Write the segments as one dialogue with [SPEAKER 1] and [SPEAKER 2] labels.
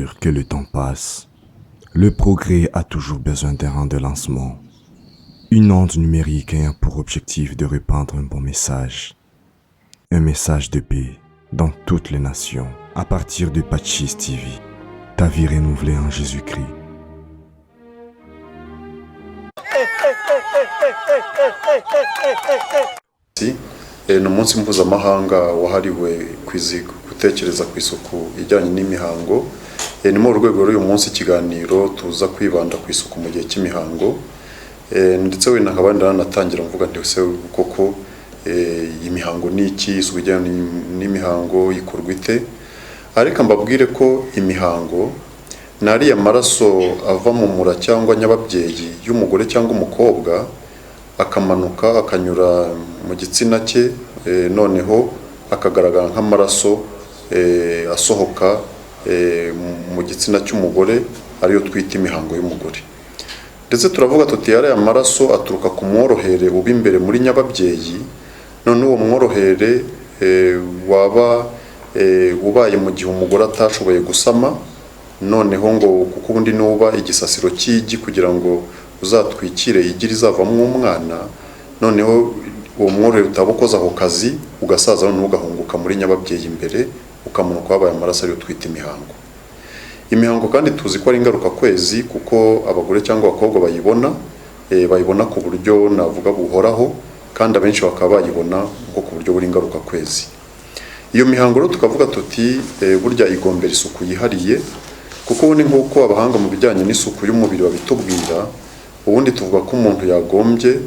[SPEAKER 1] mesure que le temps passe, le progrès a toujours besoin d'un rang de lancement. Une onde numérique ayant pour objectif de répandre un bon message. Un message de paix dans toutes les nations, à partir de Patchis TV, ta vie renouvelée en Jésus-Christ.
[SPEAKER 2] Ni umunsi mpuzamahanga wahariwe gutekereza ku isuku ijyanye n'imihango. Ni mu rwego rw'uyu munsi ikiganiro tuza kwibanda ku isuku mu gihe cy'imihango, ndetse we nkaba ndanatangira mvuga nti ese koko imihango ni iki, isuku ijyanye n'imihango ikorwa ite. Ariko mbabwire ko imihango nari amaraso ava mu mura cyangwa nyababyeyi y'umugore cyangwa umukobwa akamanuka akanyura mu gitsina cye, noneho akagaragara nk'amaraso asohoka mu gitsina cy'umugore, ariyo twita imihango y'umugore. Ndetse turavuga tuti yari amaraso aturuka ku mworohere uba imbere muri nyababyeyi, none uwo mworohere waba ubaye mu gihe umugore atashoboye gusama, noneho ngo kuko ubundi nuba igisasiro cy'igi kugira ngo uzatwikire igi rizavamo umwana, noneho uwo mworohere utabukoza ako kazi ugasaza none ugahunguka muri nyababyeyi imbere ukamanuka wabaye amaraso ariyo twita imihango. Imihango kandi tuzi ko ari ingaruka kwezi, kuko abagore cyangwa abakobwa bayibona ku buryo navuga buhoraho, kandi abenshi bakaba bayibona ngo ku buryo buri ingaruka kwezi. Iyo mihango rero tukavuga tuti burya igombera isuku yihariye, kuko ubundi nk'uko abahanga mu bijyanye n'isuku y'umubiri babitubwira, ubundi tuvuga ko umuntu yagombye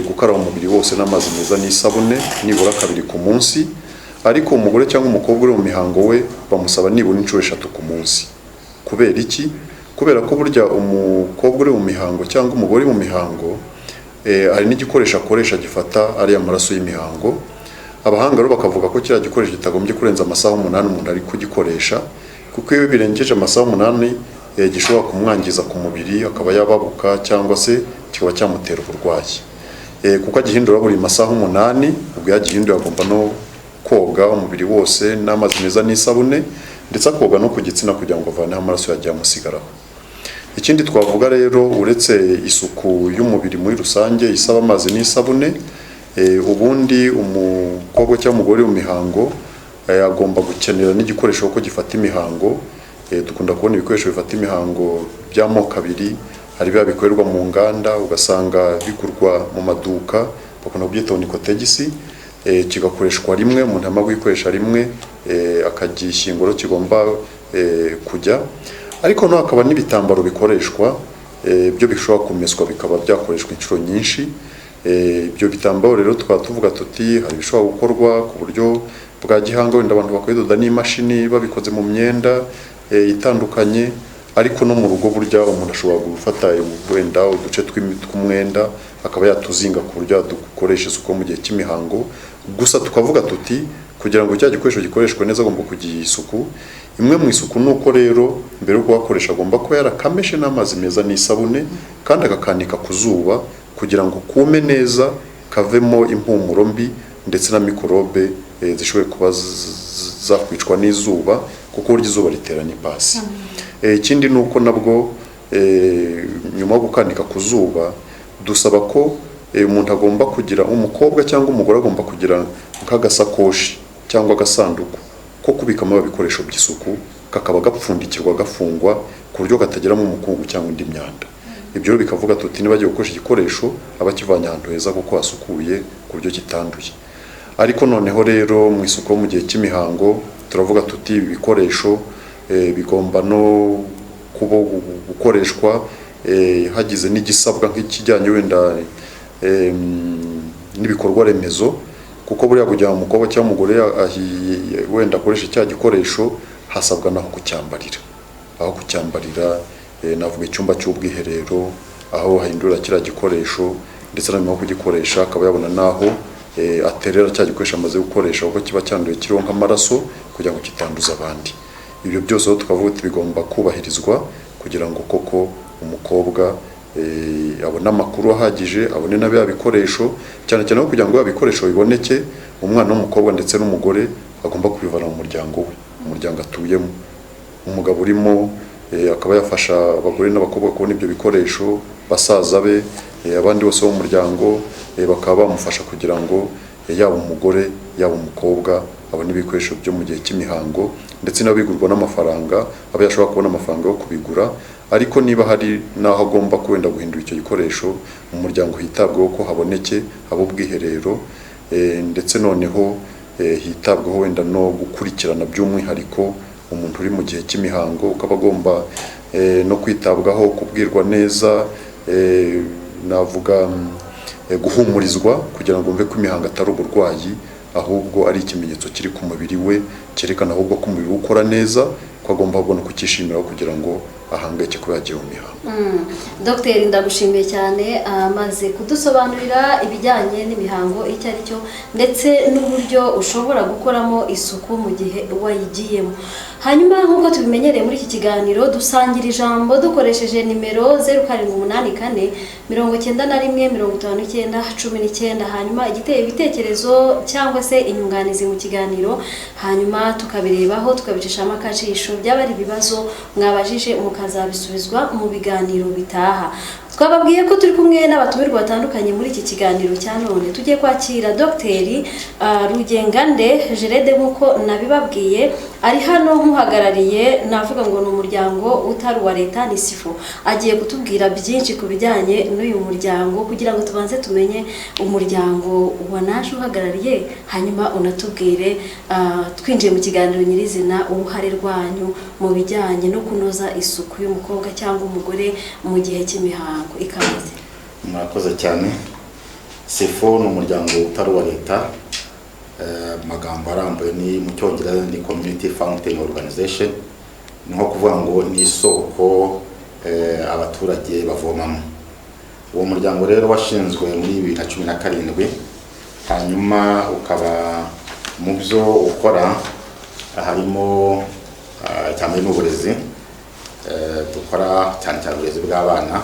[SPEAKER 2] gukaraba umubiri wose n'amazi meza n'isabune nibura 2 ku munsi, ariko umugore cyangwa umukobwa uri mu mihango we bamusaba nibura 3 ku munsi. Kubera iki? Kubera ko burya umukobwa uri mu mihango cyangwa umugore mu mihango hari n'igikoresho akoresha gifata ari amaraso y'imihango. Abahanga rero bakavuga ko kiriya gikoresho kitagombye kurenza amasaha 8 umuntu ari kugikoresha, kuko iyo birengeje amasaha 8 gishobora kumwangiza ku mubiri, akaba yababuka cyangwa se kikaba cyamutera uburwayi, kuko agihindura buri masaha 8. Ubwo yagihinduye agomba no koga umubiri wose n'amazi meza n'isabune, ndetse akoga no ku gitsina kugira ngo avaneho amaraso yagiye amusigaraho. Ikindi twavuga rero, uretse isuku y'umubiri muri rusange isaba amazi n'isabune, ubundi umukobwa cyangwa umugore mu mihango agomba gukenera n'igikoresho ko gifata imihango. Dukunda kubona ibikoresho bifata imihango by'amoko 2, hari biba bikorerwa mu nganda ugasanga bigurwa mu maduka, bakunda kubyita nikotegisi, kigakoreshwa rimwe, umuntu amaze gukoresha rimwe akagishyinguro kigomba kujya. Ariko no hakaba n'ibitambaro bikoreshwa, byo bishobora kumeswa bikaba byakoreshwa inshuro nyinshi. Ibyo bitambaro rero tukaba tuvuga tuti hari bishobora gukorwa ku buryo bwa gihanga, wenda abantu bakododa n'imashini babikoze mu myenda itandukanye, ariko no mu rugo burya umuntu ashobora gufata wenda uduce tw'umwenda akaba yatuzinga ku buryo dukoresha isuku mu gihe cy'imihango. Gusa tukavuga tuti kugira ngo cya gikoresho gikoreshwe neza agomba kugira isuku. Imwe mu isuku nuko rero mbere yo kuhakoresha agomba kuba yarakameshe n'amazi meza n'isabune, kandi agakanika ku zuba kugira ngo kume neza, kavemo impumuro mbi ndetse na mikorobe zishoboye kuba zakwicwa n'izuba, kuko burya izuba ritera n'ipasi. Ikindi nuko nabwo nyuma yo gukanika ku zuba dusaba ko umuntu agomba kugira, umukobwa cyangwa umugore agomba kugira nk'agasakoshi cyangwa agasanduku ko kubikamo ibikoresho by'isuku, kakaba gapfundikirwa gafungwa ku buryo katageramo umukungu cyangwa indi myanda. Ibyo bikavuga tuti niba agiye gukoresha igikoresho aba kivanye ahantu heza kuko hasukuye ku buryo kitanduye. Ariko noneho rero mu isuku mu gihe cy'imihango turavuga tuti ibikoresho bigomba no kuba gukoreshwa hagize n'igisabwa nk'ikijyanye wenda n'ibikorwa remezo, kuko buriya kugira umukobwa cyangwa umugore wenda akoresha cya gikoresho hasabwa naho kucyambarira. Aho kucyambarira navuga icyumba cy'ubwiherero, aho hahindura kiriya gikoresho, ndetse no kugikoresha akaba yabona naho aterera cya gikoresho amaze gukoresha, kuko kiba cyanduye kiriho nk'amaraso kugira ngo kitanduza abandi. Ibyo byose tukavuga uti bigomba kubahirizwa kugira ngo koko umukobwa abone amakuru ahagije, abone na bya bikoresho, cyane cyane kugira ngo bikoresho biboneke umwana w'umukobwa ndetse n'umugore agomba kubivana mu muryango we, umuryango atuyemo. umugabo urimo akaba yafasha abagore n'abakobwa kubona ibyo bikoresho, basaza be, abandi bose bo mu muryango bakaba bamufasha kugira ngo yaba umugore yaba umukobwa abone ibikoresho byo mu gihe cy'imihango, ndetse n'abigurwa n'amafaranga aba yashobora kubona amafaranga yo kubigura. Ariko niba hari naho agomba kwenda guhindura icyo gikoresho, mu muryango hitabwaho ko haboneke abo ubwiherero, ndetse noneho hitabwaho wenda no gukurikirana by'umwihariko umuntu uri mu gihe cy'imihango, ukaba agomba no kwitabwaho, kubwirwa neza, navuga guhumurizwa kugira ngo umve ko imihango atari uburwayi, ahubwo ari ikimenyetso kiri ku mubiri we cyerekana ahubwo ko umubiri ukora neza, ko agomba kubona kukishimira kugira ngo ahangayike kuba yagiye mu mihango.
[SPEAKER 3] Dr. ndagushimiye cyane amaze kudusobanurira ibijyanye n'imihango icyo ari cyo, ndetse n'uburyo ushobora gukoramo isuku mu gihe wayigiyemo. Hanyuma nk'uko tubimenyereye muri iki kiganiro, dusangira ijambo dukoresheje nimero 0784 91 59 19, hanyuma igiteye ibitekerezo cyangwa se inyunganizi mu kiganiro, hanyuma tukabirebaho tukabicishamo akajisho, byaba ari ibibazo mwabajije mukazabisubizwa mu biganiro bitaha. Twababwiye ko turi kumwe n'abatumirwa batandukanye muri iki kiganiro cya none. Tugiye kwakira Dr. Rugengande Gerede, nk'uko nabibabwiye, ari hano nk'uhagarariye, navuga ngo ni umuryango utari uwa leta, ni SIFO. Agiye kutubwira byinshi ku bijyanye n'uyu muryango kugira ngo tubanze tumenye umuryango wanaje uhagarariye, hanyuma unatubwire twinjiye mu kiganiro nyirizina uruhare rwanyu mu bijyanye no kunoza isuku y'umukobwa cyangwa umugore mu gihe cy'imihango. Ikaze.
[SPEAKER 4] Murakoze cyane. SIFO ni umuryango utari uwa leta, amagambo arambuye ni mu cyongereza ni Community Fountain Organization, ni nko kuvuga ngo ni isoko abaturage bavomamo. Uwo muryango rero washinzwe muri 2017, hanyuma ukaba mu byo ukora harimo cyane n'uburezi, dukora cyane uburezi bw'abana,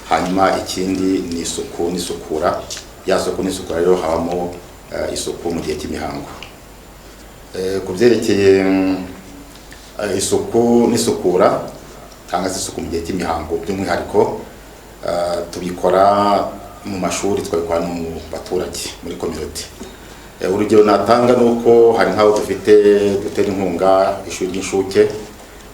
[SPEAKER 4] hanyuma ikindi ni isuku n'isukura. Ya suku n'isukura rero habamo isuku mu gihe cy'imihango. Ku byerekeye isuku n'isukura cyangwa se isuku mu gihe cy'imihango by'umwihariko, tubikora mu mashuri, twabikora no mu baturage muri community. Urugero natanga nuko hari nk'aho dutera inkunga ishuri ry'inshuke.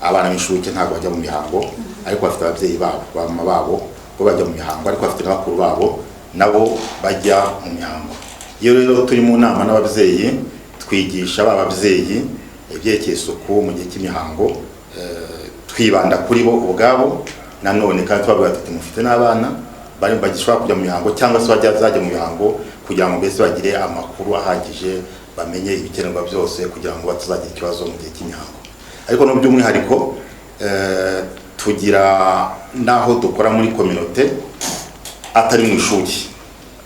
[SPEAKER 4] Abana b'inshuke ntabwo bajya mu mihango, ariko bafite ababyeyi babo, bamama babo bo bajya mu mihango, ariko bafite n'abakuru babo nabo bajya mu mihango. Iyo rero turi mu nama n'ababyeyi, twigisha bababyeyi ibyerekeye isuku mu gihe cy'imihango, twibanda kuri bo ubwabo, nanone kandi twabwira tuti mufite n'abana bari bagishobora kujya mu mihango cyangwa se bajya mu mihango, kugira ngo mbese bagire amakuru ahagije, bamenye ibikenerwa byose kugira ngo batazagira ikibazo mu gihe cy'imihango. Ariko no by'umwihariko tugira naho dukora muri community atari mu ishuri,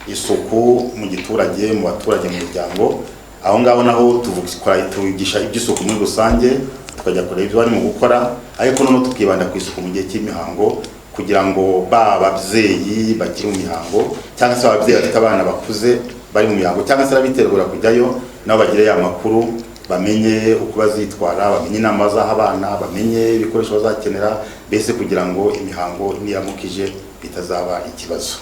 [SPEAKER 4] isuku mu giturage, mu baturage, mu miryango. Aho ngaho naho tuvugisha iby'isuku muri rusange, tukajya kureba ibyo bari mu gukora, ariko noneho tukibanda ku isuku mu gihe cy'imihango, kugira ngo ababyeyi bakiri mu mihango cyangwa se ababyeyi bafite abana bakuze bari mu mihango cyangwa se abitegura kujyayo, nabo bagire ya makuru, bamenye uko bazitwara, bamenye inama z'abana, bamenye ibikoresho bazakenera, mbese kugira ngo imihango niyamukije bitazaba ikibazo.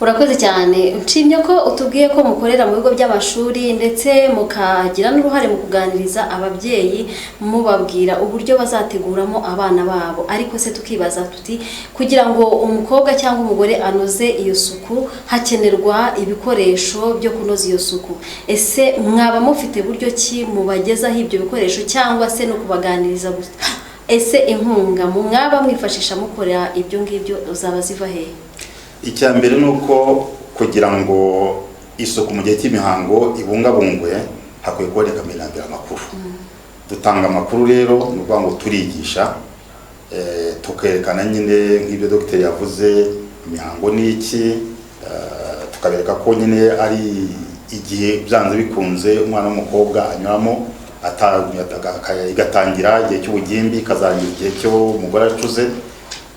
[SPEAKER 3] Urakoze cyane. Nshimye ko utubwiye ko mukorera mu bigo by'amashuri, ndetse mukagira n'uruhare mu kuganiriza ababyeyi, mubabwira uburyo bazateguramo abana babo. Ariko se tukibaza tuti, kugira ngo umukobwa cyangwa umugore anoze iyo suku hakenerwa ibikoresho byo kunoza iyo suku. Ese mwaba mufite buryo ki mubagezaho ibyo bikoresho cyangwa se no kubaganiriza gusa? Ese inkunga mwaba mwifashisha mukora ibyo ngibyo zaba ziva hehe?
[SPEAKER 4] Icya mbere nuko kugira ngo isuku mu gihe cy'imihango ibungabungwe, hakwiye kuboneka amakuru. Dutanga amakuru rero, ni ukuvuga ngo turigisha, tukerekana nyine nk'ibyo Dr. yavuze, imihango ni iki, tukabereka ko nyine ari igihe byanze bikunze umwana w'umukobwa anyuramo, igatangira igihe cy'ubugimbi, ikazarangira igihe cyo umugore acuze.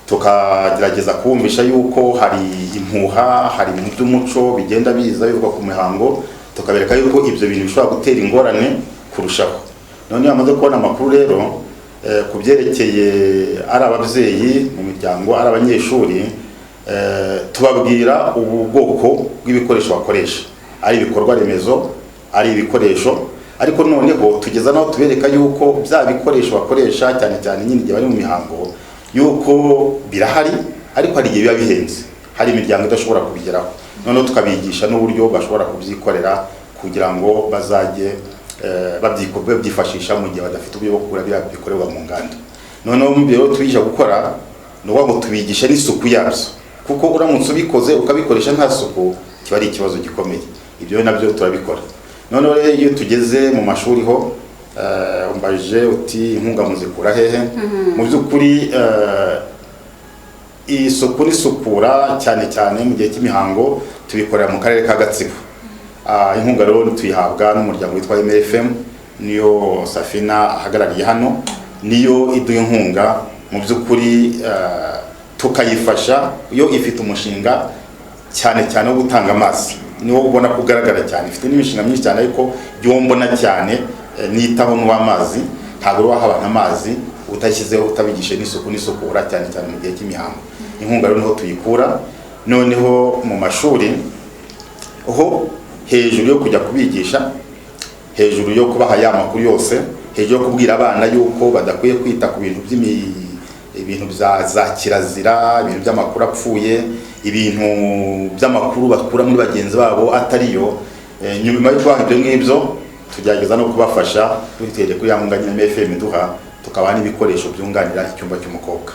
[SPEAKER 4] Tukagerageza kumvisha yuko hari impuha, hari ibintu by'umuco bigenda biza bivuga ku mihango, tukabereka yuko ibyo bintu bishobora gutera ingorane kurushaho. None bamaze kubona amakuru rero, ku byerekeye ari ababyeyi mu miryango ari abanyeshuri, tubabwira ubu bwoko bw'ibikoresho bakoresha, ari ibikorwa remezo ari ibikoresho, ariko noneho tugeza naho tubereka yuko bya bikoresho bakoresha cyane cyane nyine igihe bari mu mihango yuko birahari, ariko hari igihe biba bihenze, hari imiryango idashobora kubigeraho, noneho tukabigisha n'uburyo bashobora kubyikorera kugira ngo bazajye babyifashisha mu gihe badafite uburyo bwo kugura biriya bikorerwa mu nganda. Noneho mu byo tubigisha gukora ni ngo tubigisha n'isuku yabyo, kuko uramutse ubikoze ukabikoresha nta suku kiba ari ikibazo gikomeye. Ibyo nabyo turabikora. Noneho rero iyo tugeze mu mashuri ho umbajije uti inkunga muzikura hehe, mu by'ukuri isuku n'isukura cyane cyane mu gihe cy'imihango tubikorera mu karere ka Gatsibo. Inkunga rero tuyihabwa n'umuryango witwa MFM, niyo Safina ahagarariye hano, niyo iduha inkunga mu by'ukuri tukayifasha iyo ifite umushinga cyane cyane wo gutanga amazi, niwo ubona kugaragara cyane, ifite n'imishinga myinshi cyane, ariko byo mbona cyane nitaho n'uw'amazi, ntabwo waha abantu amazi utashyizeho utabigishe n'isuku n'isukura cyane cyane mu gihe cy'imihango. Inkunga rero niho tuyikura. Noneho mu mashuri ho hejuru yo kujya kubigisha, hejuru yo kubaha ya makuru yose, hejuru yo kubwira abana yuko badakwiye kwita ku bintu ibintu za kirazira, ibintu by'amakuru apfuye, ibintu by'amakuru bakura muri bagenzi babo atariyo, nyuma yo kubaha ibyo ngibyo tugerageza no kubafasha duhereye kuri ya nkunga nyine MFM duha, tukabaha n'ibikoresho byunganira icyumba cy'umukobwa.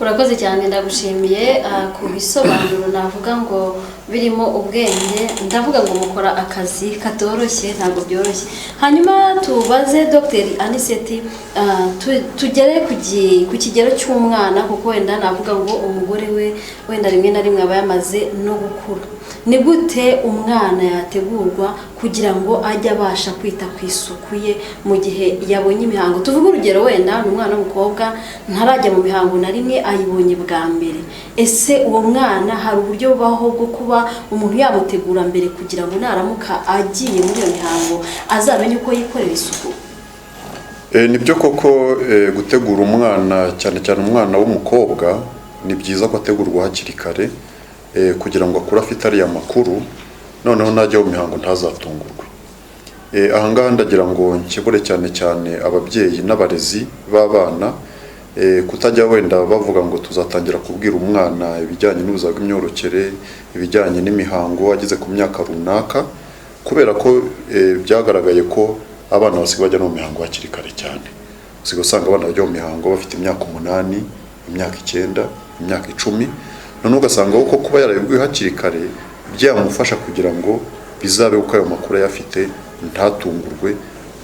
[SPEAKER 3] Urakoze cyane, ndagushimiye ku bisobanuro navuga ngo birimo ubwenge. Ndavuga ngo mukora akazi katoroshye, ntabwo byoroshye. Hanyuma tubaze Dr. Anicet, tugere ku kigero cy'umwana, kuko wenda navuga ngo umugore we wenda rimwe na rimwe aba yamaze no gukura. Ni gute umwana yategurwa kugira ngo ajye abasha kwita ku isuku ye mu gihe yabonye imihango? Tuvuge urugero, wenda ni umwana w'umukobwa ntarajya mu mihango na rimwe, ayibonye bwa mbere. Ese uwo mwana hari uburyo bubaho bwo kuba umuntu yamutegura mbere kugira ngo naramuka agiye muri iyo mihango azamenye uko yikorera isuku?
[SPEAKER 2] Nibyo koko, gutegura umwana cyane cyane umwana w'umukobwa ni byiza ko ategurwa hakiri kare kugira ngo akure afite ariya makuru, noneho najya mu mihango ntazatungurwe. Ahangaha ndagira ngo nkebure cyane cyane ababyeyi n'abarezi b'abana kutajya wenda bavuga ngo tuzatangira kubwira umwana ibijyanye n'ubuzima bw'imyororokere, ibijyanye n'imihango ageze ku myaka runaka, kubera ko byagaragaye ko abana basigaye bajya no mu mihango hakiri kare cyane. Usigaye usanga abana bajya mu mihango bafite imyaka 8, imyaka 9, imyaka 10, none ugasanga uko kuba yarabibwiwe hakiri kare byamufasha kugira ngo bizabe uko ayo makuru yafite ntatungurwe,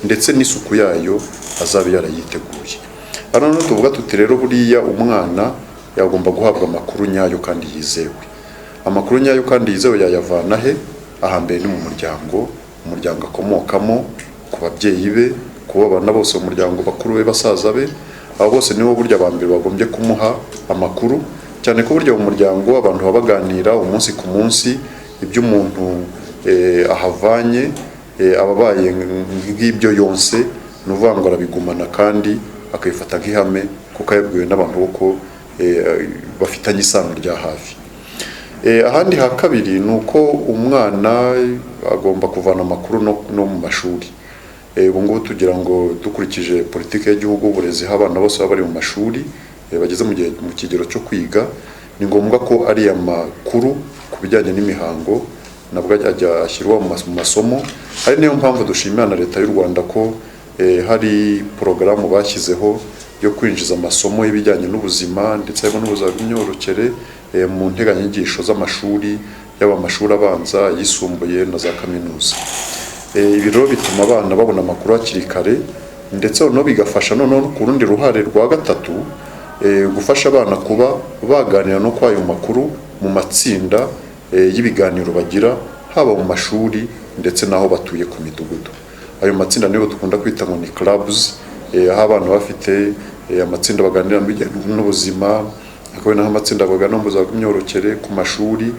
[SPEAKER 2] ndetse n'isuku yayo azabe yarayiteguye. Hano tuvuga tuti rero buriya umwana yagomba guhabwa amakuru nyayo kandi yizewe. Amakuru nyayo kandi yizewe yayavana he? Ahambere ni mu umuryango akomokamo, ku babyeyi be, ku bana bose mu muryango, bakuru be, basaza be, abo bose nibo burya abambere bagombye kumuha amakuru, cyane ko burya mu muryango abantu babaganira umunsi ku munsi ibyo umuntu ahavanye, ababaye nk'ibyo yonse nuvuga ngo arabigumana kandi akayifata nk'ihame, kuko yabwiwe n'abantu uko bafitanye isano rya hafi. Ahandi ha kabiri ni uko umwana agomba kuvana amakuru no mu mashuri. Ubu ngubu tugira ngo dukurikije politiki y'igihugu uburezi, abana bose baba bari mu mashuri bageze mu kigero cyo kwiga, ni ngombwa ko ari amakuru ku bijyanye n'imihango nabwo ajya ashyirwa mu masomo. Ari niyo mpamvu dushimira na leta y'u Rwanda ko hari porogaramu bashyizeho yo kwinjiza amasomo y'ibijyanye n'ubuzima ndetse harimo n'ubuzima bw'imyororokere mu nteganyanyigisho z'amashuri, yaba amashuri abanza, yisumbuye na za kaminuza. Ibi rero bituma abana babona amakuru hakiri kare, ndetse noneho bigafasha noneho ku rundi ruhare rwa gatatu gufasha abana kuba baganira no kwayo makuru mu matsinda y'ibiganiro bagira, haba mu mashuri ndetse n'aho batuye ku midugudu. Ayo matsinda niyo dukunda kwita ngo ni clubs, aho abana bafite amatsinda baganira n'ubuzima, hakaba n'aho amatsinda baganira n'ubuzima bw'imyororokere ku mashuri,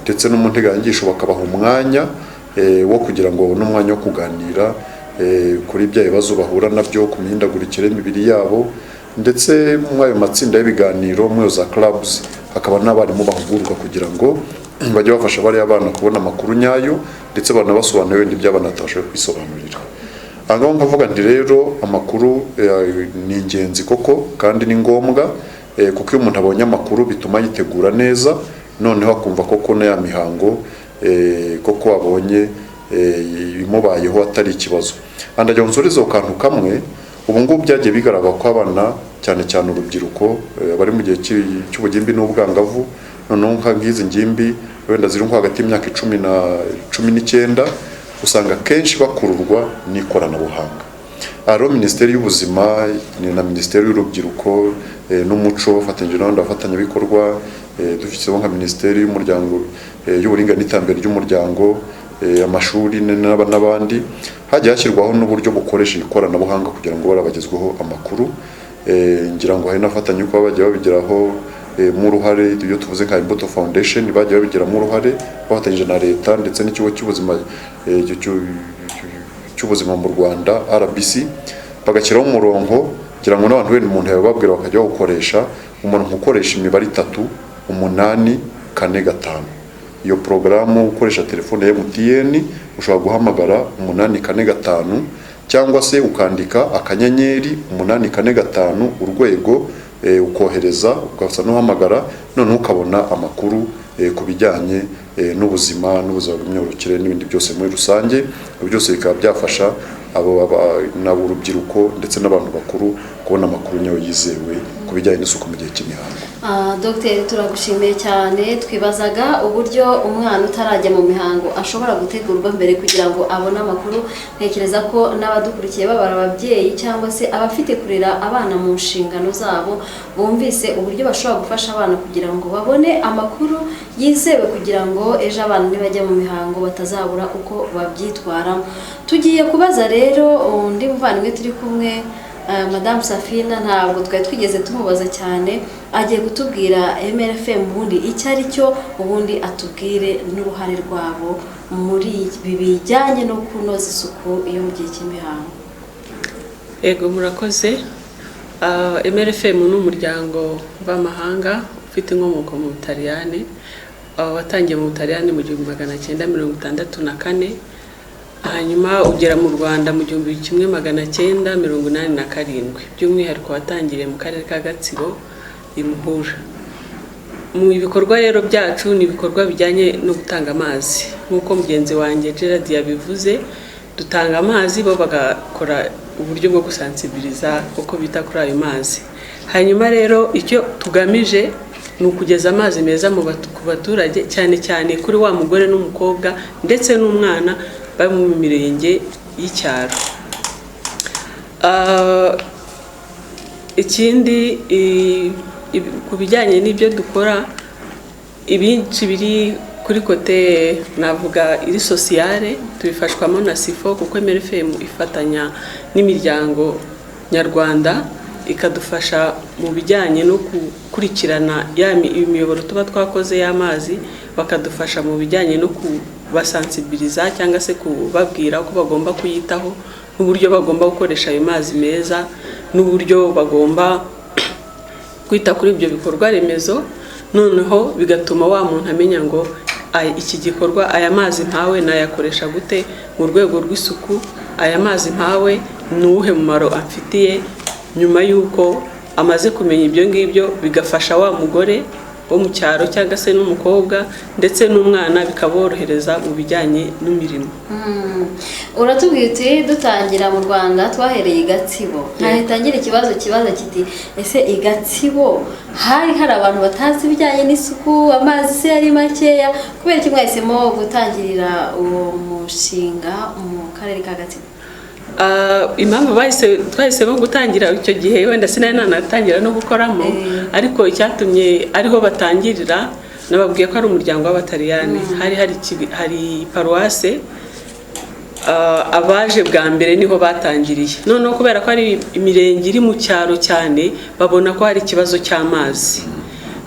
[SPEAKER 2] ndetse no mu nteganyanyigisho bakabaha umwanya wo kugira ngo babone umwanya wo kuganira kuri bya bibazo bahura nabyo ku mihindagurikire y'imibiri yabo, ndetse mu ayo matsinda y'ibiganiro muri za clubs hakaba n'abarimu bahugurwa kugira ngo bajye bafasha bariya abana kubona amakuru nyayo ndetse banabasobanurira ibindi by'abana batabashoboye kwisobanurira. Ahangaho nkavuga nti rero amakuru ni ingenzi koko kandi ni ngombwa, kuko iyo umuntu abonye amakuru bituma yitegura neza, noneho akumva koko na ya mihango koko abonye ibimubayeho atari ikibazo. Andajya nzuriza kantu kamwe, ubu ngubu byagiye bigaragara ko abana cyane cyane urubyiruko bari mu gihe cy'ubugimbi n'ubwangavu, noneho nk'izi ngimbi wenda ziri nko hagati y'imyaka 10 na 19 usanga kenshi bakururwa n'ikoranabuhanga. Aro Minisiteri y'Ubuzima na Minisiteri y'Urubyiruko n'Umuco bafatanyije n'abandi bafatanyabikorwa, dufite nka Minisiteri y'Umuryango y'Uburinganire n'Iterambere ry'Umuryango, amashuri n'abandi, hajya hashyirwaho n'uburyo bukoresha ikoranabuhanga kugira ngo barabagezweho amakuru. Ngira ngo hari nafatanye uko bajya babigeraho mu ruhare, iyo tuvuze nka Imbuto Foundation bajya babigiramo uruhare bafatanyije na leta ndetse n'ikigo cy'ubuzima mu Rwanda RBC, bagashyiraho umurongo kugira ngo n'abantu wenda umuntu yababwira bakajya gukoresha umuntu ukoresha imibare 3 8 4 5. Iyo porogaramu ukoresha telefone ya MTN ushobora guhamagara 8 4 5 cyangwa se ukandika akanyenyeri 8 4 5 urwego, ukohereza ugafata n'uhamagara, none ukabona amakuru ku bijyanye n'ubuzima bw'imyororokere n'ibindi byose muri rusange. Byose bikaba byafasha abo n'urubyiruko ndetse n'abantu bakuru kubona amakuru nyayo yizewe ku bijyanye n'isuku mu gihe cy'imihango.
[SPEAKER 3] Dr. turagushimiye cyane. Twibazaga uburyo umwana utarajya mu mihango ashobora gutegurwa mbere kugira ngo abone amakuru. Ntekereza ko n'abadukurikiye babara ababyeyi cyangwa se abafite kurera abana mu nshingano zabo bumvise uburyo bashobora gufasha abana kugira ngo babone amakuru yizewe kugira ngo ejo abana nibajya mu mihango batazabura uko babyitwaramo. Tugiye kubaza rero undi muvandimwe turi kumwe, Madame Safina, ntabwo twari twigeze tumubaza cyane, agiye kutubwira MRFM ubundi icyo ari cyo, ubundi atubwire n'uruhare rwabo muri ibi bijyanye no kunoza isuku iyo mu gihe cy'imihango.
[SPEAKER 5] Ego murakoze. MRFM ni umuryango w'amahanga ufite inkomoko mu Butaliyani, watangiye mu Butaliyani mu 1964, hanyuma ugera mu Rwanda mu 1987. By'umwihariko watangiriye mu karere ka Gatsibo i Muhura. Mu bikorwa rero byacu ni ibikorwa bijyanye no gutanga amazi, nk'uko mugenzi wanjye Gerard yabivuze. Dutanga amazi, bo bagakora uburyo bwo gusansibiriza uko bita kuri ayo mazi. Hanyuma rero icyo tugamije ni ukugeza amazi meza ku baturage, cyane cyane kuri wa mugore n'umukobwa ndetse n'umwana bari mu mirenge y'icyaro. Ikindi ku bijyanye n'ibyo dukora, ibinshi biri kuri kote navuga iri sociale, tubifashwamo na SIFO kuko MRFM ifatanya n'imiryango nyarwanda ikadufasha mu bijyanye no gukurikirana imiyoboro tuba twakoze y'amazi, bakadufasha mu bijyanye no basansibiriza cyangwa se kubabwira ko bagomba kuyitaho, n'uburyo bagomba gukoresha ayo mazi meza, n'uburyo bagomba kwita kuri ibyo bikorwa remezo. Noneho bigatuma wa muntu amenya ngo iki gikorwa, aya mazi mpawe nayakoresha gute mu rwego rw'isuku, aya mazi mpawe ni uwuhe mumaro amfitiye. Nyuma y'uko amaze kumenya ibyo ngibyo, bigafasha wa mugore wo mu cyaro cyangwa se n'umukobwa ndetse n'umwana, bikaborohereza mu bijyanye n'imirimo.
[SPEAKER 3] Uratubwiye uti dutangira mu Rwanda twahereye i Gatsibo. Ntahitangira ikibazo kiti ese i Gatsibo hari abantu batazi ibijyanye n'isuku, amazi se yari makeya, kubera iki mwahisemo gutangirira uwo mushinga mu karere ka Gatsibo?
[SPEAKER 5] Impamvu twahisemo gutangira icyo gihe, wenda sinari nanatangira no gukoramo, ariko icyatumye ariho batangirira, nababwiye ko ari umuryango w'Abataliyani. Hari paruwase, abaje bwa mbere niho batangiriye. Noneho kubera ko ari imirenge iri mu cyaro cyane, babona ko hari ikibazo cy'amazi.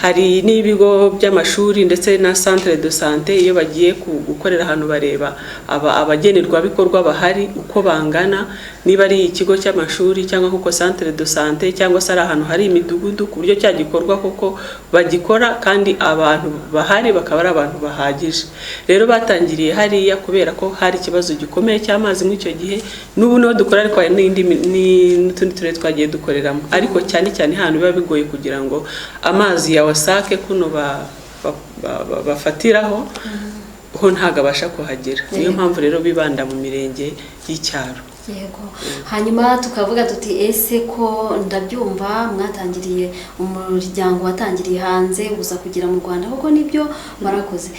[SPEAKER 5] hari n'ibigo by'amashuri ndetse na centre de santé iyo bagiye gukorera ahantu bareba abagenerwabikorwa bahari uko bangana, niba ari ikigo cy'amashuri cyangwa kuko centre de santé cyangwa se ari ahantu hari imidugudu, ku buryo cya gikorwa koko bagikora kandi abantu bahari bakaba ari abantu bahagije. Rero batangiriye hariya kubera ko hari ikibazo gikomeye cy'amazi muri icyo gihe, n'ubu no dukora ariko n'utundi turere twagiye dukoreramo, ariko cyane cyane hano biba bigoye kugira ngo amazi ya wasake kuno bafatiraho ho ntago abasha kuhagera. Niyo mpamvu rero bibanda mu mirenge y'icyaro.
[SPEAKER 3] Yego. Hanyuma tukavuga tuti ese ko ndabyumva mwatangiriye umuryango watangiriye hanze gusa kugira mu Rwanda, kuko nibyo barakoze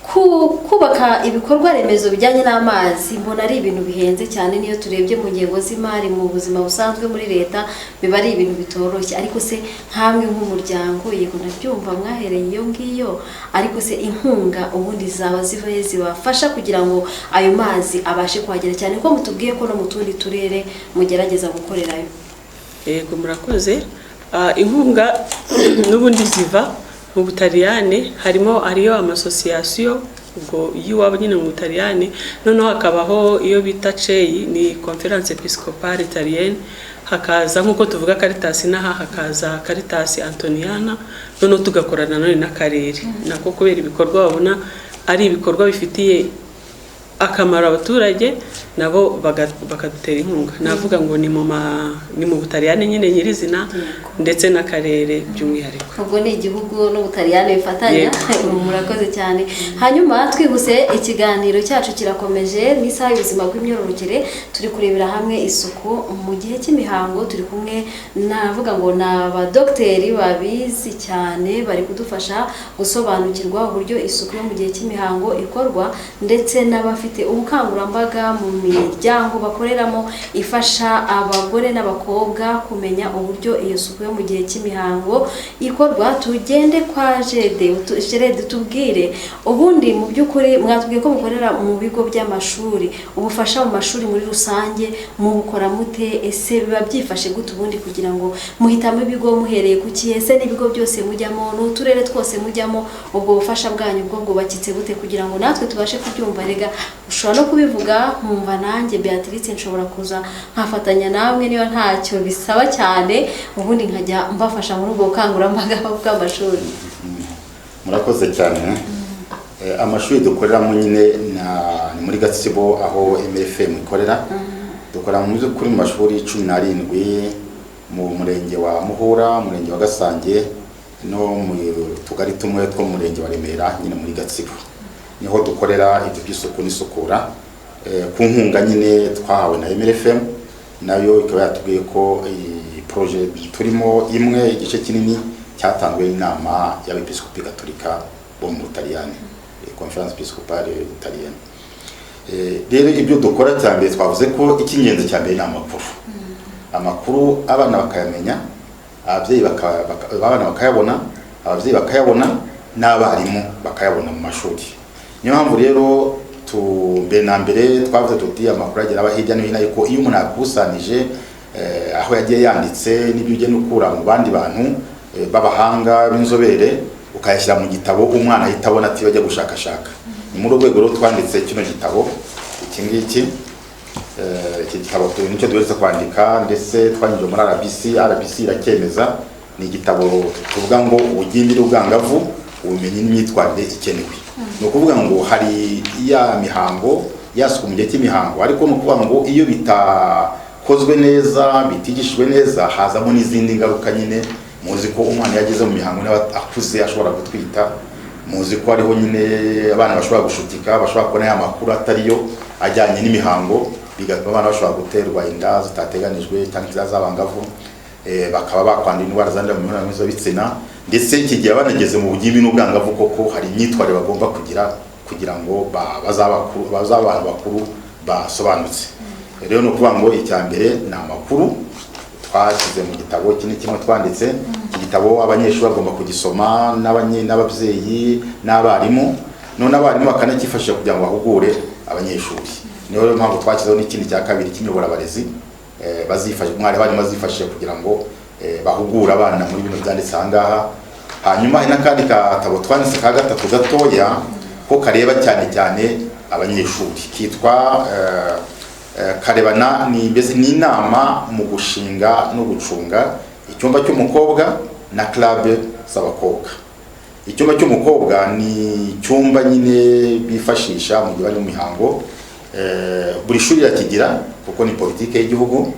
[SPEAKER 3] kubaka ibikorwa remezo bijyanye n'amazi. Mbona ari ibintu bihenze cyane, niyo turebye mu ngengo z'imari mu buzima busanzwe muri leta biba ari ibintu bitoroshye. Ariko se nkamwe nk'umuryango, yego ndabyumva mwahereye iyo ngiyo, ariko se inkunga ubundi zaba zivaye zibafasha kugira ngo ayo mazi abashe kuhagera, cyane ko mutubwiye ko no mu tundi turere mugerageza gukorerayo?
[SPEAKER 5] Yego murakoze. Inkunga n'ubundi ziva mu Butaliyani, hariyo amasosiyasiyo, ubwo iyo waba nyine mu Butaliyani, noneho hakabaho iyo bita CEI, ni Conference Episcopale Italienne, hakaza nk'uko tuvuga Caritas n'aha hakaza Caritas Antoniana, noneho tugakorana none n'akarere nako, kubera ibikorwa babona ari ibikorwa bifitiye akamaro abaturage, nabo bakadutera inkunga. Navuga ngo ni mu Butaliyani nyine nyirizina ndetse n'akarere by'umwihariko.
[SPEAKER 3] Ubwo ni igihugu n'Ubutaliyani bifatanya. Murakoze cyane. Hanyuma twihuse, ikiganiro cyacu kirakomeje n'isaha y'ubuzima bw'imyororokere, turi kurebera hamwe isuku mu gihe cy'imihango. Turi kumwe navuga ngo n'abadogiteri babizi cyane, bari kudufasha gusobanukirwa uburyo isuku yo mu gihe cy'imihango ikorwa, ndetse n'abafite ubukangurambaga mu miryango bakoreramo ifasha abagore n'abakobwa kumenya uburyo iyo suku yo mu gihe cy'imihango ikorwa. Tugende kwa Gerede tubwire ubundi mu by'ukuri, mwatubwiye ko mukorera mu bigo by'amashuri, ubufasha mu mashuri muri rusange mubukora mute? Ese biba byifashe gute ubundi kugira ngo muhitamo ibigo muhereye ku kihe? Ese n'ibigo byose mujyamo, n'uturere twose mujyamo, ubwo bufasha bwanyu bwo bwubakitse gute kugira ngo natwe tubashe kubyumva? Rega ushobora no kubivuga nkumva nanjye Beatrice nshobora kuza nkafatanya namwe niyo ntacyo bisaba cyane, ubundi nkajya mbafasha muri ubwo bukangurambaga bw'amashuri.
[SPEAKER 4] Murakoze cyane. Amashuri dukoreramo nyine ni muri Gatsibo aho MFM ikorera. Dukora mu by'ukuri mu mashuri 17 mu murenge wa Muhura, murenge wa Gasange, no mu tugari tumwe two mu murenge wa Remera nyine muri Gatsibo. Niho dukorera ibyo by'isuku n'isukura ku nkunga nyine twahawe na MFM, nayo ikaba yatubwiye ko project turimo imwe igice kinini cyatanzwe n'inama y'abepiskopi gatolika bo mu Butaliyani, Conference Episcopale Italienne. Rero ibyo dukora cyane twavuze ko icy'ingenzi cyane ni amakuru abana bakayamenya, ababyeyi bakayabona, ababyeyi bakayabona, n'abarimu bakayabona mu mashuri. Niyo mpamvu rero mbere na mbere twavuze tuti amakuru agera aba hirya no hino, ariko iyo umuntu akusanije aho yagiye yanditse n'ibyo ugenda ukura mu bandi bantu b'abahanga b'inzobere ukayashyira mu gitabo, umwana ahita abona ati bajya gushakashaka. Ni muri urwego rero twanditse kino gitabo, iki gitabo nicyo duheretse kwandika, ndetse twanyuze muri RBC iracyemeza. Ni igitabo tuvuga ngo ubugimbi n'ubwangavu, ubumenyi n'imyitwarire ikenewe. Ni ukuvuga ngo hari ya mihango yasuku mu gihe cy'imihango, ariko ni ukuvuga ngo iyo bitakozwe neza, bitigishijwe neza, hazamo n'izindi ngaruka nyine. Muzi ko umwana yageze mu mihango akuze ashobora gutwita, muzi ko hariho nyine abana bashobora gushutika, bashobora kubona ya makuru atariyo ajyanye n'imihango, bigatuma abana bashobora guterwa inda zitateganijwe cyangwa z'abangavu, bakaba bakwandura indwara zandurira mu mibonano mpuzabitsina, ndetse kigiye banageze mu bugimbi n'ubwangavu koko hari imyitwarire bagomba kugira ngo bazaba abantu bakuru basobanutse. Rero no kuvuga ngo icya mbere ni amakuru twashyize mu gitabo. Iki ni kimwe twanditse. Iki gitabo abanyeshuri bagomba kugisoma, n'ababyeyi n'abarimu, none abarimu bakanakifashisha kugira ngo bahugure abanyeshuri. Niyo mpamvu twashyizeho n'ikindi cya kabiri cy'inyobora abarezi, bazifasha umwarimu bazifashisha kugira ngo bahugure abana muri bino byanditse aha ngaha. hanyuma hari n'akandi gatabo twanditse ka gatatu gatoya ko kareba cyane cyane abanyeshuri kitwa karebana ni inama mu gushinga no gucunga icyumba cy'umukobwa na club z'abakobwa. Icyumba cy'umukobwa ni icyumba nyine bifashisha mu gihe bari mu mihango, buri shuri rakigira kuko ni politike y'igihugu,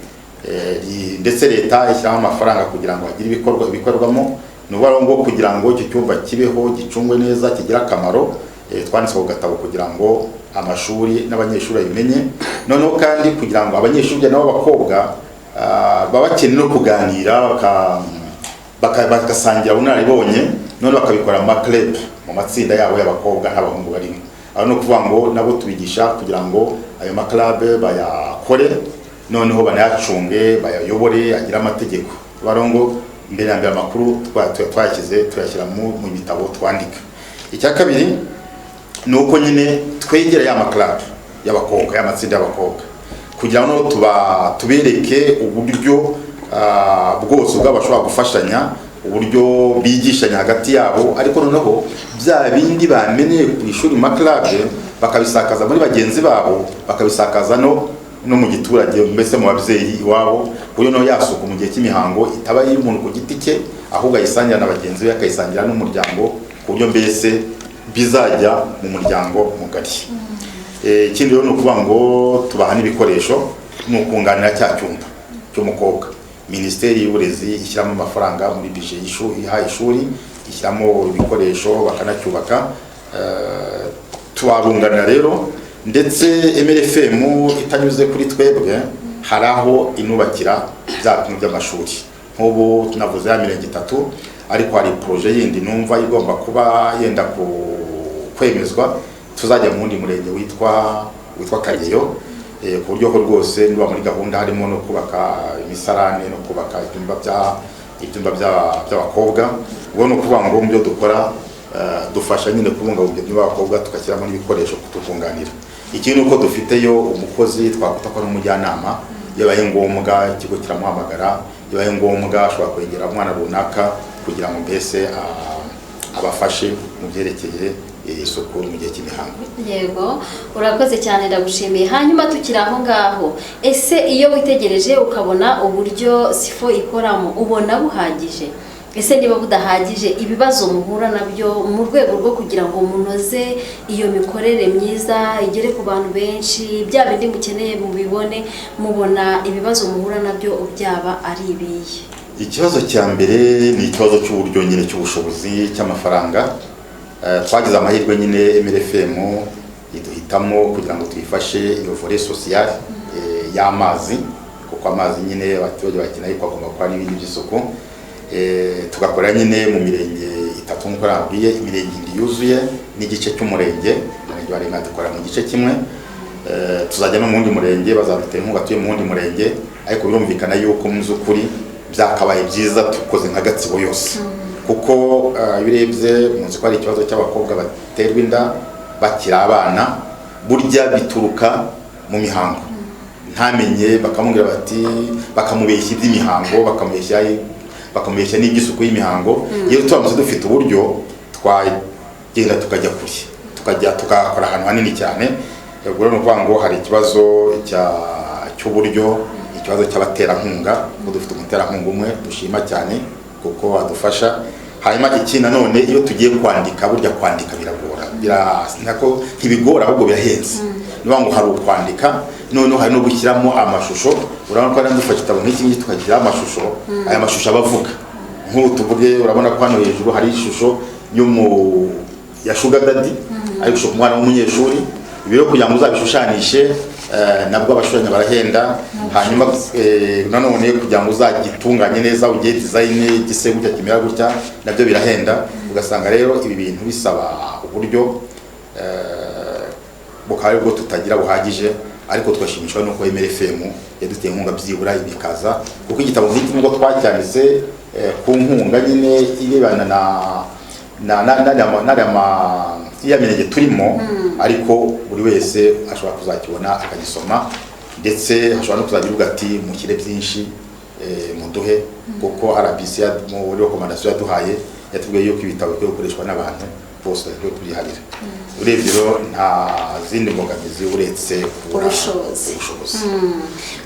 [SPEAKER 4] ndetse leta ishyiraho amafaranga kugira ngo hagire ibikorwamo. Ni ngo kugira ngo icyo cyumba kibeho gicungwe neza kigira akamaro, twanditse ku gatabo kugira ngo amashuri n'abanyeshuri babimenye, noneho kandi kugira ngo abanyeshuri nabo b'abakobwa baba bakeneye no kuganira bagasangira ubunararibonye, none bakabikora mu club mu matsinda yabo y'abakobwa n'abahungu barimo. Aho no kuvuga ngo nabo tubigisha kugira ngo ayo club bayakore, noneho banayacunge bayayobore agira amategeko. Barongo mbere ya mbere amakuru twashyize tuyashyira mu bitabo twandika. Icya kabiri ni uko nyine twegera ya club y'abakobwa y'amatsinda y'abakobwa kugira ngo tubereke uburyo bwose bw'abashobora gufashanya, uburyo bigishanya hagati yabo, ariko noneho bya bindi bamenye ku ishuri mu club bakabisakaza muri bagenzi babo, bakabisakaza no mu giturage, mbese mu babyeyi iwabo, kuyo no yasuka mu gihe cy'imihango itaba ari umuntu ku giti cye, ahubwo ayisangira na bagenzi be, akayisangira n'umuryango, ku buryo mbese bizajya mu muryango mugari. Ikindi rero ni ukuvuga ngo tubaha n'ibikoresho, ni ukunganira cya cyumba cy'umukobwa. Minisiteri y'uburezi ishyiramo amafaranga muri bije y'ishuri, ishyiramo ibikoresho bakanacyubaka, tubarunganira rero. Ndetse MRFM itanyuze kuri twebwe hari aho inubakira bya bintu by'amashuri. Nk'ubu tunavuze ya mirenge 3, ariko hari projet yindi numva igomba kuba yenda kwemezwa, tuzajya mu wundi murenge witwa Kageyo, ku buryo rwose niba muri gahunda harimo no kubaka imisarane no kubaka ibyumba by'abakobwa. Ubwo no kuvuga ngo mu byo dukora dufasha nyine kubungabunga ibyumba by'abakobwa, tugashyiramo n'ibikoresho kutukunganira. Ikindi uko dufiteyo umukozi twakwita ko n'umujyanama, yabaye ngombwa ikigo kiramuhamagara, yabaye ngombwa ashobora kwegera umwana runaka kugira ngo mbese abafashe mu byerekeye isuku mu gihe cy'imihango.
[SPEAKER 3] Yego, urakoze cyane, ndagushimiye. Hanyuma tukiri aho ngaho, ese iyo witegereje ukabona uburyo SIFO ikoramo, ubona buhagije? Ese niba budahagije, ibibazo muhura nabyo mu rwego rwo kugira ngo munoze iyo mikorere myiza igere ku bantu benshi, bya bindi mukeneye mubibone, mubona ibibazo muhura nabyo byaba ari ibihe?
[SPEAKER 4] Ikibazo cya mbere ni ikibazo cy'uburyo nyine cy'ubushobozi cy'amafaranga. Twagize amahirwe nyine MRFM iduhitamo kugira ngo tuyifashe iyo volet sociale y'amazi, kuko amazi nyine abaturage bakeneye ko agomba kuba n'ibindi by'isuku. Tugakora nyine mu mirenge 3 nk'uko nabwiye, imirenge yuzuye n'igice cy'umurenge, umurenge wa Remera dukora mu gice kimwe. Tuzajya no mu wundi murenge, bazadutera inkunga tuye mu wundi murenge, ariko birumvikana yuko mu z'ukuri byakabaye byiza tukoze nka Gatsibo yose, kuko birebye munsi ko ari ikibazo cy'abakobwa baterwa inda bakiri abana, burya bituruka mu mihango. Ntamenye bakamubwira bati, bakamubeshya iby'imihango, bakamubeshya n'iby'isuku y'imihango. Iyo turamutse dufite uburyo twagenda tukajya kure, tugakora ahantu hanini cyane. Ubwo rero nukuvuga ngo hari ikibazo cy'uburyo, ikibazo cy'abaterankunga, kuko dufite umuterankunga umwe dushima cyane kuko adufasha. Hanyuma iki nanone iyo tugiye kwandika, burya kwandika biragora, nako ntibigora ahubwo birahenze. Niba ngo hari ukwandika, noneho hari no gushyiramo amashusho. Urabona ko dufashe igitabo nk'iki ngiki tukagira amashusho, aya mashusho abavuga nk'ubu tuvuge. Urabona ko hano hejuru hari ishusho ya Sugar Daddy, ari gushaka umwana w'umunyeshuri. Ibiro kugira ngo uzabishushanishe nabwo abashushanya barahenda. Hanyuma nanone kugira ngo uzagitunganye neza, ugiye design gise gutya kimera gutya, nabyo birahenda. Ugasanga rero ibi bintu bisaba uburyo bukaba bwo tutagira buhagije, ariko twashimishwa nuko MRFM yaduteye inkunga byibura ibikaza, kuko igitabo nk'iki ngo twacyanditse ku nkunga nyine irebana ya mirenge turimo, ariko buri wese ashobora kuzakibona akagisoma, ndetse ashobora no kuzagira ati mushyire byinshi muduhe, kuko RBC muri recommandation yaduhaye yatubwiye yuko ibitabo byo gukoreshwa n'abantu bose byo kubyiharira. Urebye rero nta zindi mbogamizi uretse
[SPEAKER 3] ubushobozi.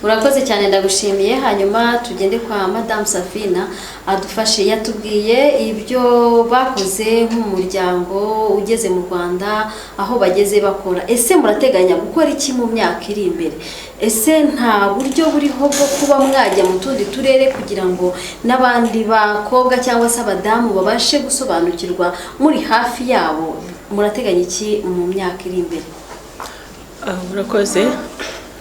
[SPEAKER 3] Urakoze cyane ndagushimiye. Hanyuma tugende kwa Madame Safina adufashe. Yatubwiye ibyo bakoze nk'umuryango ugeze mu Rwanda aho bageze bakora. Ese murateganya gukora iki mu myaka iri imbere? Ese nta buryo buriho bwo kuba mwajya mu tundi turere kugira ngo n'abandi bakobwa cyangwa se abadamu babashe gusobanukirwa muri hafi yabo? Murateganya iki mu myaka iri imbere?
[SPEAKER 5] Murakoze.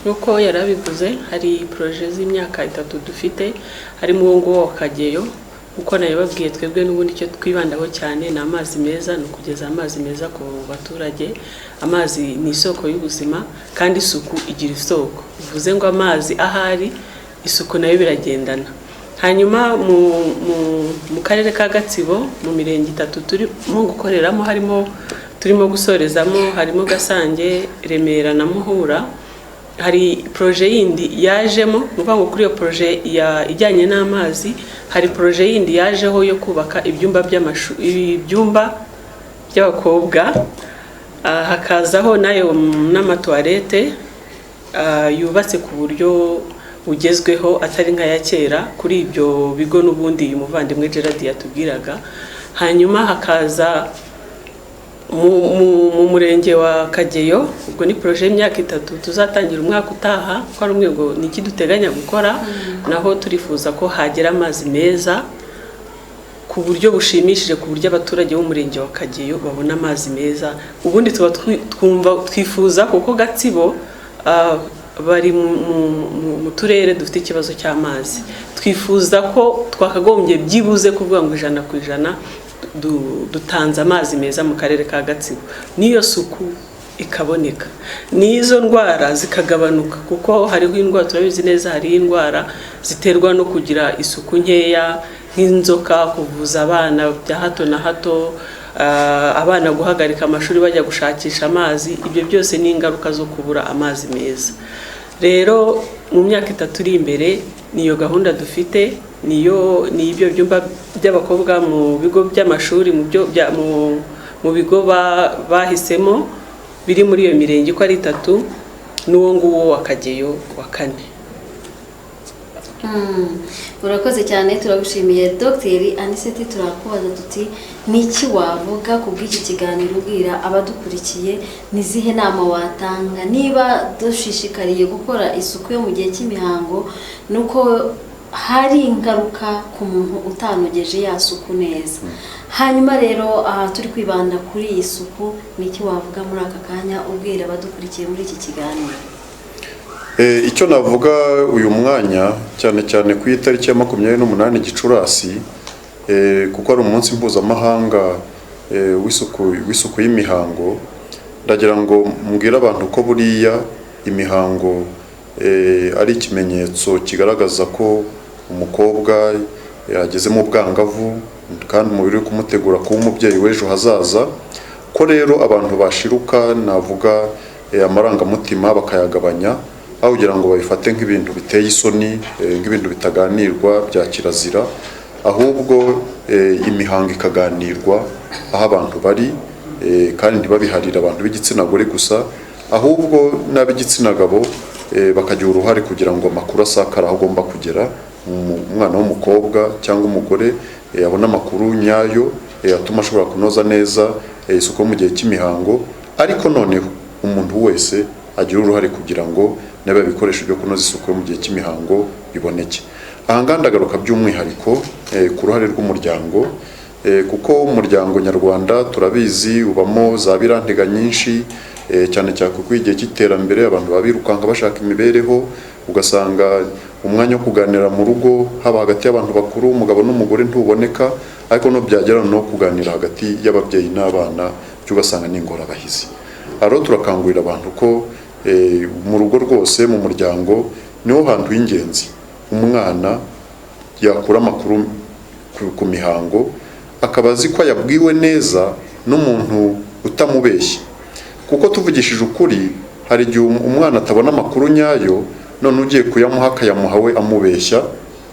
[SPEAKER 5] Nuko yarabivuze, hari projet z'imyaka 3 dufite, harimo uwo nguwo Kageyo. Uko nabibabwiye, twebwe n'ubundi cyo twibandaho cyane ni amazi meza, no kugeza amazi meza ku baturage. Amazi ni isoko y'ubuzima, kandi isuku igira isoko. Bivuze ngo amazi ahari, isuku nayo biragendana. Hanyuma mu karere ka Gatsibo, mu mirenge 3 turimo gukoreramo, turimo gusorezamo, harimo Gasange, Remera na Muhura. Hari projet yindi yajemo, nuvuga ngo kuri iyo projet ijyanye n'amazi, hari projet yindi yajeho yo kubaka ibyumba by'abakobwa, hakazaho nayo n'amatoilette yubatse ku buryo bugezweho atari nka ya kera kuri ibyo bigo n'ubundi umuvandimwe Gerard yatubwiraga. Hanyuma hakaza mu murenge wa Kageyo, ubwo ni projet y'imyaka 3 tuzatangira umwaka utaha, ko ari umwe ngo niki duteganya gukora. Naho turifuza ko hagera amazi meza ku buryo bushimishije, ku buryo abaturage b'umurenge wa Kageyo babona amazi meza. Ubundi twifuza kuko Gatsibo bari mu turere dufite ikibazo cy'amazi. Twifuza ko twakagombye byibuze kuvuga ngo 100% dutanze amazi meza mu karere ka Gatsibo, niyo suku ikaboneka, nizo ndwara zikagabanuka, kuko hariho indwara turabizi neza, hari indwara ziterwa no kugira isuku nkeya, nk'inzoka, kuvuza abana bya hato na hato, abana guhagarika amashuri bajya gushakisha amazi. Ibyo byose ni ingaruka zo kubura amazi meza. Rero mu myaka 3 iri imbere niyo gahunda dufite, ni ibyo byumba by'abakobwa mu bigo by'amashuri, mu bigo bahisemo biri muri iyo mirenge ko ari 3, n'uwo nguwo wa Kageyo wa 4.
[SPEAKER 3] Urakoze cyane, turagushimiye Dr. Anicet. Turakubaza tuti niki wavuga ku bw'iki kiganiro, ubwira abadukurikiye nizihe nama watanga niba dushishikariye gukora isuku yo mu gihe cy'imihango, nuko hari ingaruka ku muntu utanogeje ya suku neza. Hanyuma rero turi kwibanda kuri iyi suku, niki wavuga muri aka kanya ubwira abadukurikiye muri iki kiganiro?
[SPEAKER 2] Icyo navuga uyu mwanya cyane cyane ku itariki ya 28 Gicurasi, kuko ari umunsi mpuzamahanga w'isuku y'imihango, ndagira ngo mbwira abantu ko buriya imihango ari ikimenyetso kigaragaza ko umukobwa yageze mu bwangavu, kandi umubiri uri kumutegura kuba umubyeyi w'ejo hazaza. Ko rero abantu bashiruka, navuga amarangamutima bakayagabanya, aho kugira ngo babifate nk'ibintu biteye isoni, nk'ibintu bitaganirwa bya kirazira, ahubwo imihango ikaganirwa aho abantu bari, kandi ntibabiharira abantu b'igitsina gore gusa, ahubwo n'ab'igitsina gabo bakagira uruhare kugira ngo amakuru asakara aho agomba kugera. Umwana w'umukobwa cyangwa umugore abona amakuru nyayo atuma ashobora kunoza neza isuku mu gihe cy'imihango. Ariko noneho umuntu wese agira uruhare kugira ngo n'aba bikoresho byo kunoza isuku mu gihe cy'imihango biboneke. Aha ngaha ndagaruka by'umwihariko ku ruhare rw'umuryango, kuko umuryango nyarwanda turabizi ubamo za birantega nyinshi, cyane cyane kuko igihe cy'iterambere abantu babirukanka bashaka imibereho, ugasanga umwanya wo kuganira mu rugo haba hagati y'abantu bakuru, umugabo n'umugore ntuboneka, ariko no byagera no kuganira hagati y'ababyeyi n'abana cyo ugasanga ni ingorabahizi. Aro turakangurira abantu ko mu rugo rwose, mu muryango niho hantu h'ingenzi umwana yakura amakuru ku mihango, akaba azi ko yabwiwe neza n'umuntu utamubeshya. Kuko tuvugishije ukuri, hari igihe umwana atabona amakuru nyayo, none ugiye kuyamuha akayamuha we amubeshya,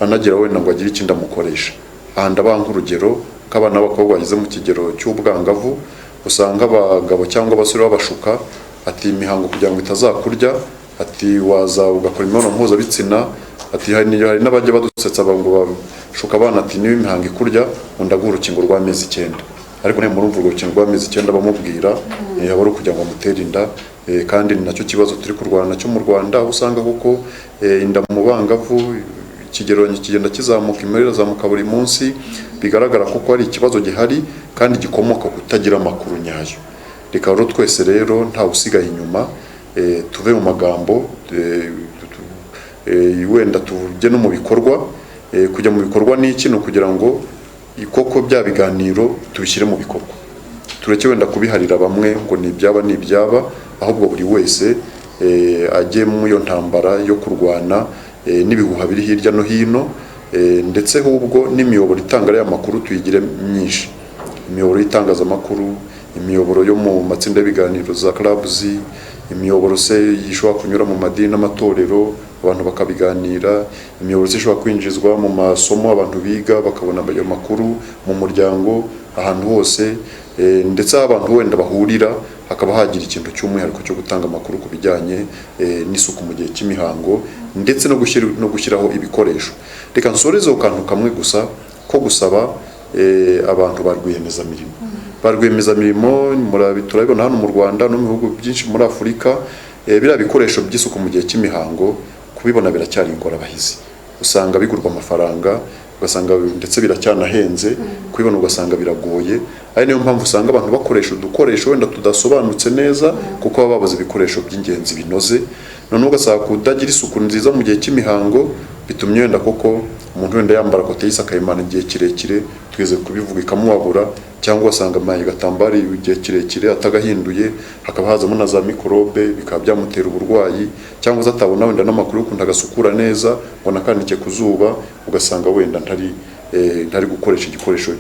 [SPEAKER 2] anagira wenda ngo agire ikindi amukoresha. Aha ndabaha nk'urugero k'abana b'abakobwa bageze mu kigero cy'ubwangavu, usanga abagabo cyangwa abasore babashuka ati imihango kugira ngo itazakurya, ati waza ugakora imibonano mpuzabitsina, ati hari n'abajya badusetsa ngo bashuka abana ati niba imihango ikurya undaguha urukingo rw'amezi 9, ariko niyo murumva urukingo rw'amezi 9 bamubwira yaba ari kugira ngo amutere inda, kandi ni nacyo kibazo turi kurwana nacyo mu Rwanda, aho usanga kuko inda mu bangavu ikigero kigenda kizamuka, imirire zamuka buri munsi, bigaragara kuko ari ikibazo gihari kandi gikomoka kutagira amakuru nyayo. Reka rero twese rero nta usigaye inyuma, tuve mu magambo, wenda tujye no mu bikorwa. Kujya mu bikorwa ni iki? No kugira ngo koko bya biganiro tubishyire mu bikorwa, tureke wenda kubiharira bamwe ngo ni ibyaba, ahubwo buri wese ajye mu iyo ntambara yo kurwana n'ibihuha biri hirya no hino, ndetse ahubwo n'imiyoboro itanga ariya makuru tuyigire myinshi, imiyoboro y'itangazamakuru, imiyoboro yo mu matsinda y'ibiganiro za clubs, imiyoboro se yishobora kunyura mu madini n'amatorero abantu bakabiganira, imiyoboro se ishobora kwinjizwa mu masomo abantu biga bakabona ayo makuru mu muryango, ahantu hose, ndetse abantu wenda bahurira hakaba hagira ikintu cy'umwihariko cyo gutanga amakuru ku bijyanye n'isuku mu gihe cy'imihango, ndetse no gushyiraho ibikoresho. Reka nsoreze ukantu kamwe gusa ko gusaba abantu ba rwiyemezamirimo, turabibona hano mu Rwanda no mu bihugu byinshi muri Afurika, biriya bikoresho by'isuku mu gihe cy'imihango kubibona biracyari ingorabahizi, usanga bigurwa amafaranga, ugasanga ndetse biracyanahenze, kubibona ugasanga biragoye. Ari niyo mpamvu usanga abantu bakoresha udukoresho wenda tudasobanutse neza kuko baba babuze ibikoresho by'ingenzi binoze, none ugasanga kudagira isuku nziza mu gihe cy'imihango bitumye wenda koko umuntu wenda yambara kote y'isa akayimana igihe kirekire, tweze kubivuga ikamubabura, cyangwa ugasanga amaye gatambari igihe kirekire atagahinduye, hakaba hazamo na za mikorobe bikaba byamutera uburwayi, cyangwa atabona wenda n'amakuru y'ukuntu agasukura neza ngo nakandike ku zuba, ugasanga wenda ntari gukoresha igikoresho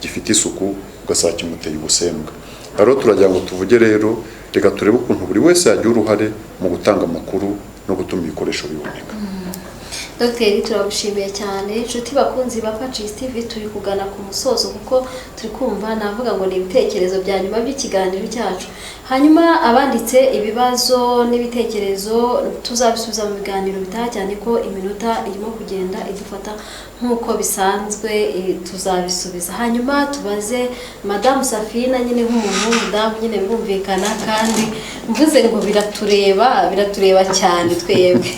[SPEAKER 2] gifite isuku, ugasanga kimuteye ubusembwa. Rero turagira ngo tuvuge rero, reka turebe ukuntu buri wese yagira uruhare mu gutanga amakuru no gutuma ibikoresho biboneka.
[SPEAKER 3] Dr. turagushimiye cyane. Inshuti bakunzi ba Pacis TV, turi kugana ku musozo kuko turi kumva navuga ngo ni ibitekerezo bya nyuma by'ikiganiro cyacu. Hanyuma abanditse ibibazo n'ibitekerezo tuzabisubiza mu biganiro bitaha, cyane ko iminota irimo kugenda idufata nk'uko bisanzwe, tuzabisubiza. Hanyuma tubaze Madame Safina nyine nk'umuntu w'umudamu nyine birumvikana, kandi mvuze ngo biratureba cyane twebwe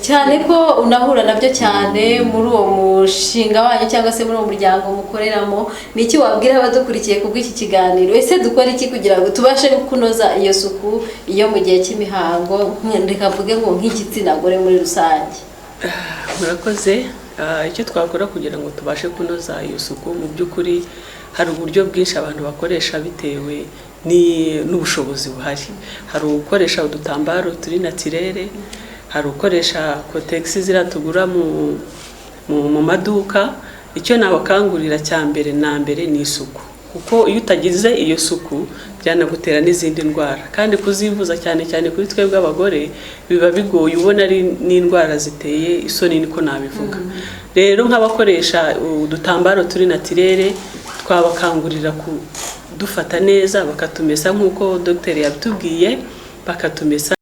[SPEAKER 3] cyane ko unahura nabyo cyane muri uwo mushinga wanyu cyangwa se muri uwo muryango mukoreramo. Ni iki wabwira abadukurikiye kubw'iki kiganiro? Ese dukora iki kugira ngo tubashe kunoza iyo suku iyo mu gihe cy'imihango, reka mvuge ngo nk'igitsina gore muri rusange?
[SPEAKER 5] Murakoze. Icyo twakora kugira ngo tubashe kunoza iyo suku, mu by'ukuri hari uburyo bwinshi abantu bakoresha bitewe n'ubushobozi buhari. Hari ukoresha udutambaro turi naturere, hari ukoresha kotegisi zira tugura mu maduka. Icyo nabakangurira cya mbere na mbere ni isuku, kuko iyo utagize iyo suku byanagutera n'izindi ndwara, kandi kuzivuza cyane cyane kuri twebwe abagore biba bigoye, ubona ari n'indwara ziteye isoni, niko nabivuga. Rero nk'abakoresha udutambaro turi naturere, twabakangurira kudufata neza, bakatumesa nk'uko Dr. yabitubwiye, bakatumesa